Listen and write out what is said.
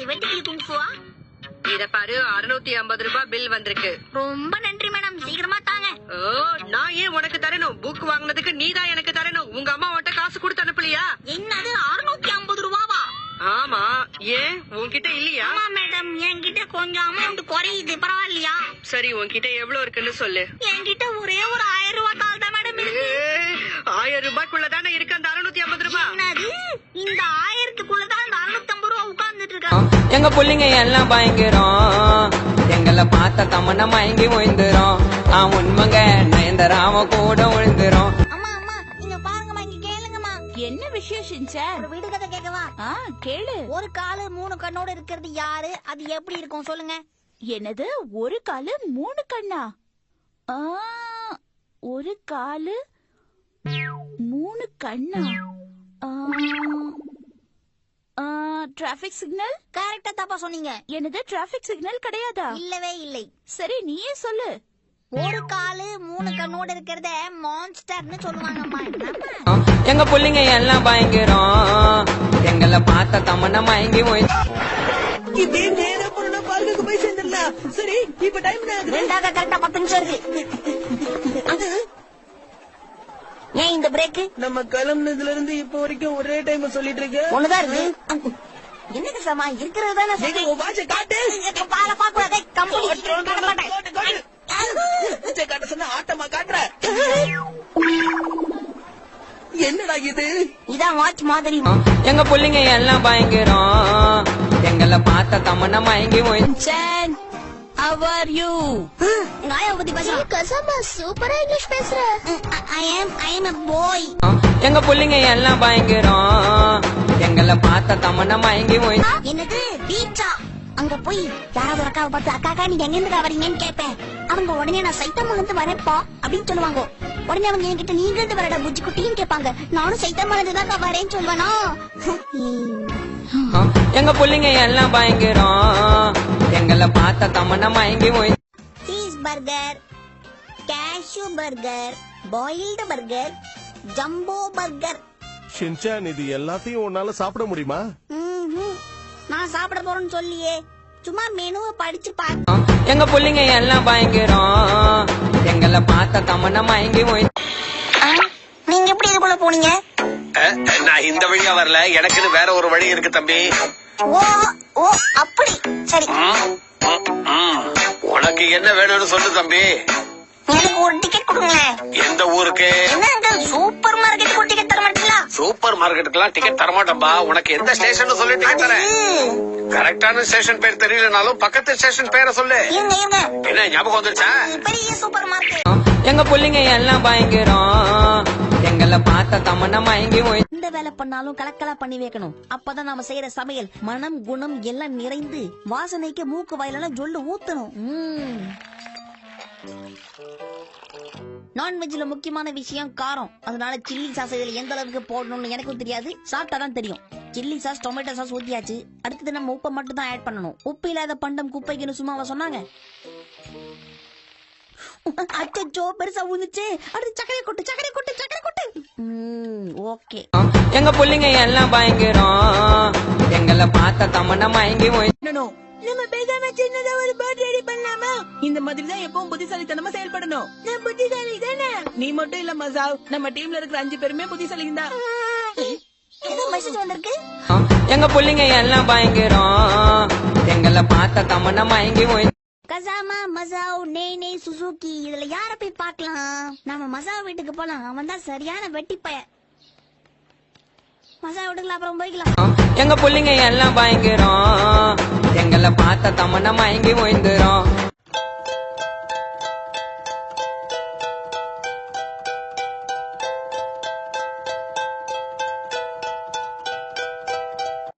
வெட்டிக்கிளி குங்குவா? இத பாரு, 650 ரூபாய் பில் வந்திருக்கு. ரொம்ப நன்றி மேடம், சீக்கிரமா தாங்க. நான் ஏன் உனக்கு தரணும்? புக் வாங்கினதுக்கு நீதான் எனக்கு தரணும். உங்க அம்மா உன்கிட்ட காசு கொடுத்து அனுப்பலையா? என்னது 650 ரூபாவா? ஆமா, ஏன் உன்கிட்ட இல்லையா? ஆமா மேடம், என்கிட்ட கொஞ்சம் அமௌண்ட் குறையுது, பரவாயில்லையா? சரி, உன்கிட்ட எவ்வளவு இருக்குன்னு சொல்லு. என்கிட்ட ஒரே ஒரு 1000 ரூபாய் தாள் தான் மேடம் இருக்கு. 1000 ரூபாய்க்குள்ளதானே இருக்கு அந்த 650 ரூபாய். என்னது, இந்த 1000க்குள்ளதான் அந்த 650 ரூபாய் உட்கார்ந்துட்டு இருக்காங்க. எங்க புள்ளிங்க எல்லாம் பயங்கரம், எங்களை பார்த்த தமன்னா மயங்கி விழுந்துரும். உண்மைங்க நயன்தராம கூட விழுந்துரும். அம்மா அம்மா, இங்க பாருங்கம்மா, இங்க கேளுங்கம்மா. என்ன விஷயம் சின்சான்? ஒரு வீடு கதை கேட்கவா? கேளு. ஒரு காலு 3 கண்ணோட இருக்கிறது யாரு? அது எப்படி இருக்கும் சொல்லுங்க? என்னது, ஒரு காலு 3 கண்ணா? ஒரு காலு 3 கண்ணா? Traffic signal. கரெக்டா தப்பா சொன்னீங்க. என்னது, டிராபிக் சிக்னல் கிடையாதா? இல்லவே இல்லை. சரி, நீயே சொல்லு. ஒரு காலு 3 கண்ணோட இருக்கிறத மான்ஸ்டர்னு சொல்லுவாங்கம்மா. எங்க புள்ளிங்க எல்லாம் பயங்கரம், எங்களை பார்த்த தமன்னா மயங்கி விழுந்து. இதே நேரம் போனா பார்க்குக்கு போய் சேர்ந்துடலாம். சரி, இப்ப டைம் என்ன ஆகுது? ரெண்டாக கரெக்டா 10 நிமிஷம் இருக்கு. ஏன் இந்த பிரேக்? நம்ம கிளம்புனதுல இருந்து இப்ப வரைக்கும் ஒரே டைம் சொல்லிட்டு இருக்க. ஒண்ணுதான் இருக்கு. என்ன கசாமா இருக்கிறது தானே. வாட்ச காட்டு. பால பாக்கூடாதே, கம்பெனி காட்ட சொன்ன ஆட்டமா காட்டுற. என்னடா இது? இதான் வாட்ச் மாதிரி. எங்க புள்ளிங்க எல்லாம் பயங்கரம், எங்களை பார்த்த தமன்னா மயங்கி விழுந்து. How are you? நாயா பத்தி பேசுற. கசாமா சூப்பரா இங்கிலீஷ் பேசுற. I am a boy. எங்க புள்ளிங்க எல்லாம் பயங்கரம், எங்களை பார்த்த தமன்னா மயங்கி விழுந்து. என்னது பீச்சா? அங்க போய் யாராவது ஒரு அக்காவை பார்த்து அக்கா நீங்க எங்க இருந்து வரீங்கன்னு கேட்பேன். அவங்க உடனே நான் சைத்தம்மா இருந்து வரேன்ப்பா அப்படின்னு சொல்லுவாங்க. உடனே அவங்க என்கிட்ட நீங்க இருந்து வரடா புஜ்ஜி குட்டின்னு கேட்பாங்க. நானும் சைத்தம்மா இருந்து தான் வரேன்னு சொல்லுவேனா. எங்க புள்ளிங்க எல்லாம் பயங்கரம், எங்களை பார்த்த தமன்னா மயங்கி விழுந்து. Cheese burger, cashew burger, boiled burger, jumbo burger. Shinchan, இது எல்லாத்தையும் உன்னால சாப்பிட முடியுமா? நான் சாப்பிட போறேன்னு சொல்லியே, சும்மா மெனுவை படிச்சு பாரு. எங்க புள்ளிங்க எல்லாம் பயங்கரம், எங்களை பார்த்த தமன்னா மயங்கி விழுந்து. நீங்க எப்படி இதுக்குள்ள போனீங்க? நான் இந்த வழியா வரல, எனக்குன்னு வேற ஒரு வழி இருக்கு தம்பி. ஓ ஓ அப்படி, சரி. உனக்கு என்ன வேணும்னு சொல்லு தம்பி. எனக்கு ஒரு டிக்கெட் கொடுங்களேன். எந்த ஊருக்கு? என்ன சூப்பர் மார்க்கெட் ஒரு டிக்கெட் தர மாட்டீங்களா? சூப்பர் மார்க்கெட்டுக்கெல்லாம் டிக்கெட் தரமாட்டம்பா. உனக்கு எந்த ஸ்டேஷன் சொல்லி டிக்கெட் தரேன். கரெக்டான ஸ்டேஷன் பேர் தெரியலனாலும் பக்கத்து ஸ்டேஷன் பேரை சொல்லு. என்ன ஞாபகம் வந்துருச்சா? பெரிய சூப்பர் மார்க்கெட். எங்க புள்ளிங்க எல்லாம் பயங்கரம், எங்களை பார்த்த தமன்னா மயங்கி விழுந்து. இந்த வேலை பண்ணாலும் கலக்கலா பண்ணி வைக்கணும். அப்பதான் நாம செய்யற சமையல் மனம் குணம் எல்லாம் நிறைந்து வாசனைக்கு மூக்கு வாயிலெல்லாம் ஜொல்லு ஊத்தணும். நான்வெஜ்ல முக்கியமான விஷயம் காரம். அதனால சில்லி சாஸ் இதுல எந்த அளவுக்கு போடணும்னு எனக்கும் தெரியாது, சாப்பிட்டாதான் தெரியும். சில்லி சாஸ், டொமேட்டோ சாஸ் ஊத்தியாச்சு. அடுத்தது நம்ம உப்பை மட்டும் தான் ஆட் பண்ணணும். உப்பு இல்லாத பண்டம் குப்பைக்குன்னு சும்மாவா சொன்னாங்க? அச்சோ, பெருசா ஊந்துச்சு. அடுத்து சக்கரை கொட்டு, சக்கரை கொட்டு, சக்கரை கொட்டு. ஓகே. எங்க புள்ளிங்க எல்லாம் பயங்கரம், எங்களை பார்த்த தமன்னா மயங்கி விழுந்து. நம்ம பேசாம சின்னதா ஒரு பர்த் ரெடி பண்ணலாமா? இந்த மாதிரி தான் எப்பவும் புத்திசாலித்தனமா செயல்படணும். நான் புத்திசாலி தானே? நீ மட்டும் இல்ல மசாவ், நம்ம டீம்ல இருக்கிற 5 பேருமே புத்திசாலிங்க தான். ஏதோ மெசேஜ் வந்திருக்கு. எங்க புள்ளிங்க எல்லாம் பயங்கரம், எங்களை பார்த்த தமன்னா மயங்கி விழுந்து. கசாமா, மசாவ், நே சுசுகி, இதுல யார போய் பார்க்கலாம்? நாம மசாவ் வீட்டுக்கு போலாம். அவன் தான் சரியான வெட்டிப்பய. மசாவ் வீட்டுக்குள்ள அப்புறம் போய்க்கலாம். எங்க புள்ளிங்க எல்லாம் பயங்கரம், எங்களை பார்த்த தமன்னா மயங்கி விழுந்துரும்.